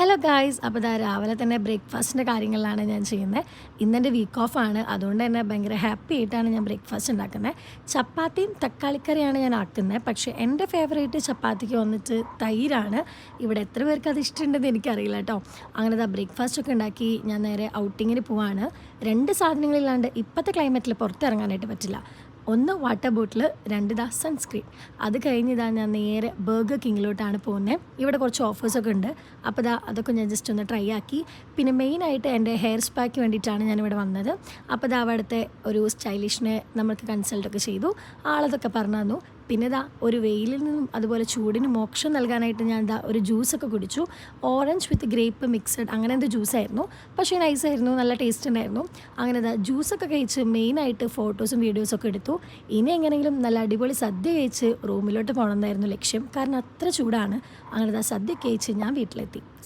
Hello guys, അപ്പോൾ രാവിലെ തന്നെ ബ്രേക്ക്ഫാസ്റ്റിൻ്റെ കാര്യങ്ങളിലാണ് ഞാൻ ചെയ്യുന്നത്. ഇന്നെൻ്റെ വീക്ക് ഓഫാണ്, അതുകൊണ്ട് തന്നെ ഭയങ്കര ഹാപ്പി ആയിട്ടാണ് ഞാൻ ബ്രേക്ക്ഫാസ്റ്റ് ഉണ്ടാക്കുന്നത്. ചപ്പാത്തിയും തക്കാളിക്കറിയാണ് ഞാൻ ആക്കുന്നത്. പക്ഷേ എൻ്റെ ഫേവറേറ്റ് ചപ്പാത്തിക്ക് വന്നിട്ട് തൈരാണ്. ഇവിടെ എത്ര പേർക്ക് അത് ഇഷ്ടമുണ്ടെന്ന് എനിക്കറിയില്ല കേട്ടോ. അങ്ങനെ ബ്രേക്ക്ഫാസ്റ്റൊക്കെ ഉണ്ടാക്കി ഞാൻ നേരെ ഔട്ടിങ്ങിന് പോവാണ്. 2 സാധനങ്ങളില്ലാണ്ട് ഇപ്പോഴത്തെ ക്ലൈമറ്റിൽ പുറത്തിറങ്ങാനായിട്ട് പറ്റില്ല. ഒന്ന് വാട്ടർ ബോട്ടിൽ, 2 സൺസ്ക്രീൻ. അത് കഴിഞ്ഞ് ഞാൻ നേരെ ബർഗർ കിങ്ങിലോട്ടാണ് പോകുന്നത്. ഇവിടെ കുറച്ച് ഓഫേഴ്സൊക്കെ ഉണ്ട്. അപ്പോൾ അതൊക്കെ ഞാൻ ജസ്റ്റ് ഒന്ന് ട്രൈ ആക്കി. പിന്നെ മെയിനായിട്ട് എൻ്റെ ഹെയർ സ്പാക്ക് വേണ്ടിയിട്ടാണ് ഞാനിവിടെ വന്നത്. അപ്പോൾ അവിടുത്തെ ഒരു സ്റ്റൈലിഷിനെ നമുക്ക് കൺസൾട്ടൊക്കെ ചെയ്തു. ആളതൊക്കെ പറഞ്ഞു തന്നു. പിന്നെ ഒരു വെയിലിൽ നിന്നും അതുപോലെ ചൂടിന് മോക്ഷം നൽകാനായിട്ട് ഞാൻ ഒരു ജ്യൂസൊക്കെ കുടിച്ചു. ഓറഞ്ച് വിത്ത് ഗ്രേപ്പ് മിക്സഡ്, അങ്ങനെ എന്ത് ജ്യൂസായിരുന്നു. പക്ഷേ നൈസായിരുന്നു, നല്ല ടേസ്റ്റ് ഉണ്ടായിരുന്നു. അങ്ങനെ ജ്യൂസൊക്കെ കഴിച്ച് മെയിനായിട്ട് ഫോട്ടോസും വീഡിയോസൊക്കെ എടുത്തു. ഇനി എങ്ങനെയെങ്കിലും നല്ല അടിപൊളി സദ്യ കഴിച്ച് റൂമിലോട്ട് പോകണമെന്നായിരുന്നു ലക്ഷ്യം. കാരണം അത്ര ചൂടാണ്. അങ്ങനെ സദ്യ കഴിച്ച് ഞാൻ വീട്ടിലെത്തി.